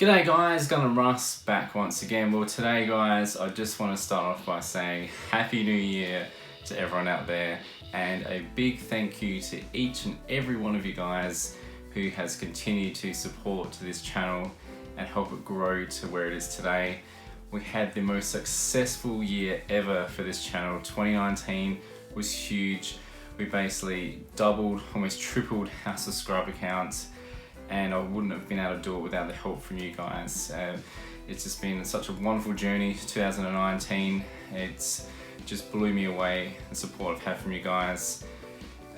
G'day guys, Gundamruss back once again. Well, today guys, I just want to start off by saying Happy New Year to everyone out there, and a big thank you to each and every one of you guys who has continued to support this channel and help it grow to where it is today. We had the most successful year ever for this channel. 2019 was huge. We basically doubled, almost tripled our subscriber count, and I wouldn't have been able to do it without the help from you guys. It's just been such a wonderful journey, 2019. It's just blew me away, the support I've had from you guys.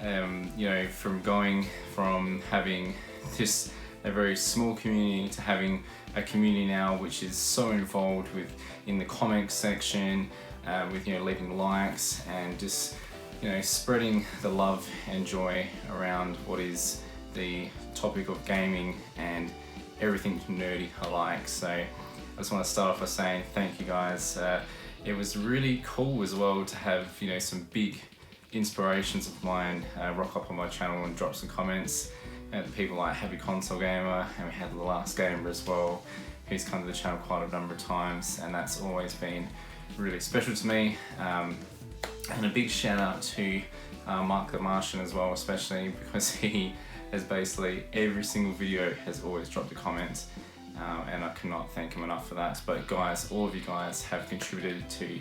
You know, from going from having just a very small community to having a community now which is so involved with in the comments section, with leaving likes and just spreading the love and joy around what is the topic of gaming and everything nerdy alike. So I just want to start off by saying thank you guys. It was really cool as well to have some big inspirations of mine rock up on my channel and drop some comments. People like Happy Console Gamer, and we had The Last Gamer as well, who's come to the channel quite a number of times, and that's always been really special to me. And a big shout out to Mark the Martian as well, especially because he has basically every single video has always dropped a comment, and I cannot thank him enough for that. But guys, all of you guys have contributed to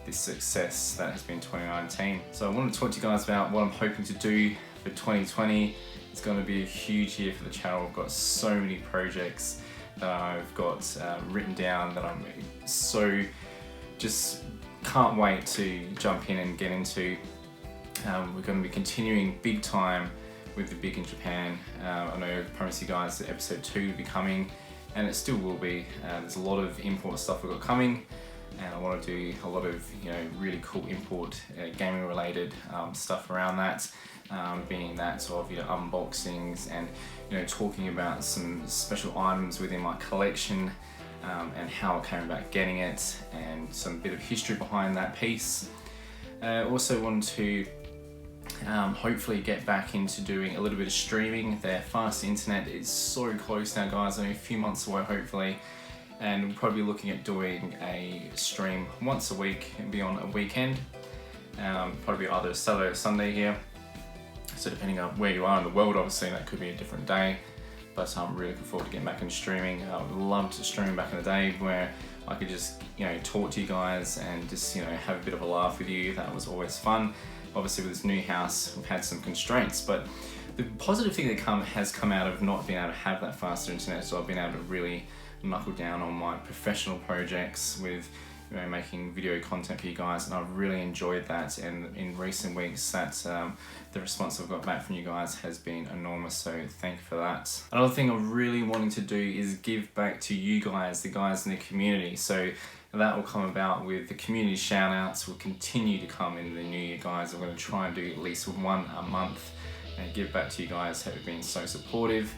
this success that has been 2019. So I want to talk to you guys about what I'm hoping to do for 2020. It's going to be a huge year for the channel. I've got so many projects that I've got written down that I'm so just can't wait to jump in and get into. We're going to be continuing big time with the Big in Japan. I know I promised you guys that episode 2 will be coming, and it still will be. There's a lot of import stuff we've got coming, and I want to do a lot of really cool import gaming related stuff around that, being that of unboxings and talking about some special items within my collection, and how I came about getting it, and some bit of history behind that piece. Also want to hopefully get back into doing a little bit of streaming. The fast internet is so close now, guys, only a few months away hopefully, and we'll probably be looking at doing a stream once a week and be on a weekend, probably either Saturday or Sunday here. So depending on where you are in the world, obviously that could be a different day, but I'm really looking forward to getting back into streaming. I would love to stream back in the day where I could just talk to you guys and just have a bit of a laugh with you. That was always fun. Obviously with this new house we've had some constraints, but the positive thing that has come out of not being able to have that faster internet, so I've been able to really knuckle down on my professional projects with making video content for you guys, and I've really enjoyed that. And in recent weeks, the response I've got back from you guys has been enormous, so thank you for that. Another thing I'm really wanting to do is give back to you guys, the guys in the community. So that will come about with the community shout outs will continue to come in the new year, guys. I'm going to try and do at least one a month and give back to you guys who have been so supportive.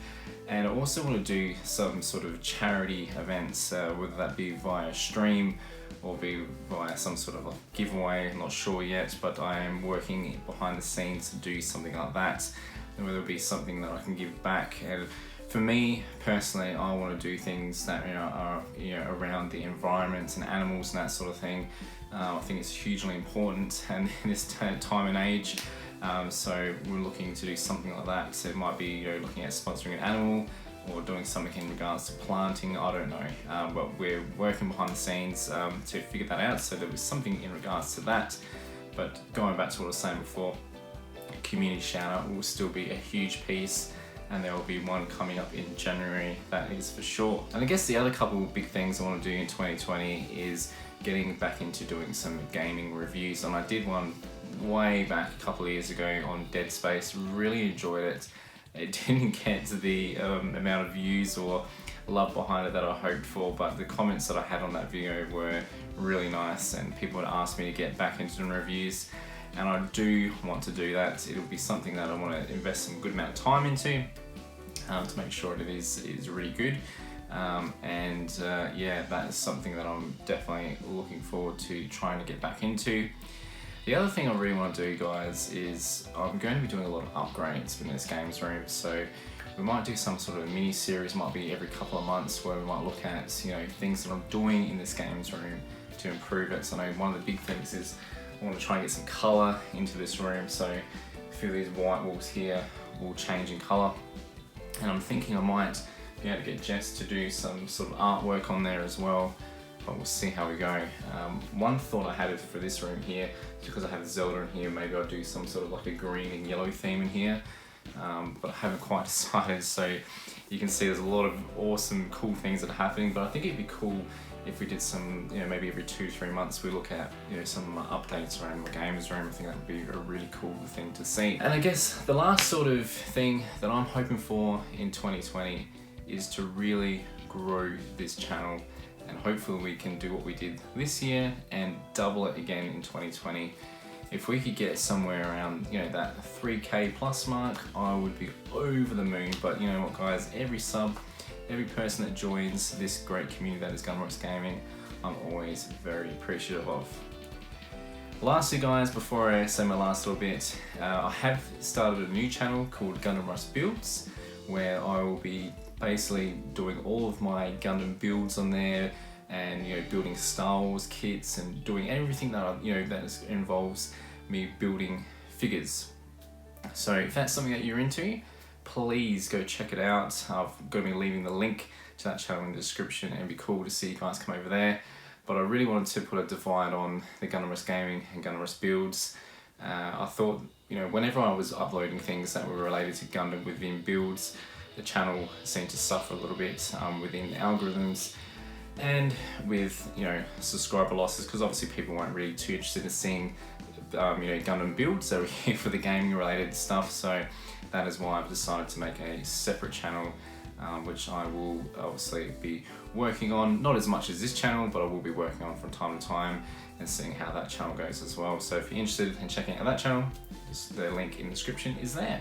And I also want to do some sort of charity events, whether that be via stream or be via some sort of giveaway. I'm not sure yet, but I am working behind the scenes to do something like that, and whether it be something that I can give back. And for me personally, I want to do things that are around the environment and animals and that sort of thing. I think it's hugely important, and in this time and age, so we're looking to do something like that. So it might be looking at sponsoring an animal or doing something in regards to planting, I don't know, but we're working behind the scenes to figure that out. So there was something in regards to that. But going back to what I was saying before, community shout out will still be a huge piece, and there will be one coming up in January, that is for sure. And I guess the other couple of big things I want to do in 2020 is getting back into doing some gaming reviews. And I did one way back a couple of years ago on Dead Space, really enjoyed it. It didn't get the amount of views or love behind it that I hoped for, but the comments that I had on that video were really nice, and people would ask me to get back into doing reviews, and I do want to do that. It'll be something that I want to invest some good amount of time into, to make sure it is really good. Yeah, that is something that I'm definitely looking forward to trying to get back into. The other thing I really want to do, guys, is I'm going to be doing a lot of upgrades in this games room. So we might do some sort of a mini series, might be every couple of months, where we might look at things that I'm doing in this games room to improve it. So I know one of the big things is I want to try and get some colour into this room. So a few of these white walls here will change in colour, and I'm thinking I might be able to get Jess to do some sort of artwork on there as well, but we'll see how we go. One thought I had for this room here, because I have Zelda in here, maybe I'll do some sort of like a green and yellow theme in here, but I haven't quite decided. So you can see there's a lot of awesome, cool things that are happening, but I think it'd be cool if we did some, maybe every 2-3 months we look at, some updates around the games room. I think that would be a really cool thing to see. And I guess the last sort of thing that I'm hoping for in 2020 is to really grow this channel, and hopefully we can do what we did this year and double it again in 2020. If we could get somewhere around, that 3K plus mark, I would be over the moon. But you know what, guys, every sub, every person that joins this great community that is Gundamruss Gaming, I'm always very appreciative of. Lastly, guys, before I say my last little bit, I have started a new channel called Gundamruss Builds, where I will be basically doing all of my Gundam builds on there, and building Star Wars kits and doing everything that that involves me building figures. So if that's something that you're into, please go check it out. I'm going to be leaving the link to that channel in the description, and it'd be cool to see you guys come over there. But I really wanted to put a divide on the Gundamruss Gaming and Gundamruss Builds. I thought, whenever I was uploading things that were related to Gundam within builds, the channel seemed to suffer a little bit within algorithms and with subscriber losses, because obviously people weren't really too interested in seeing Gundam builds. They were here for the gaming related stuff. So that is why I've decided to make a separate channel, which I will obviously be working on, not as much as this channel, but I will be working on from time to time and seeing how that channel goes as well. So if you're interested in checking out that channel, the link in the description is there.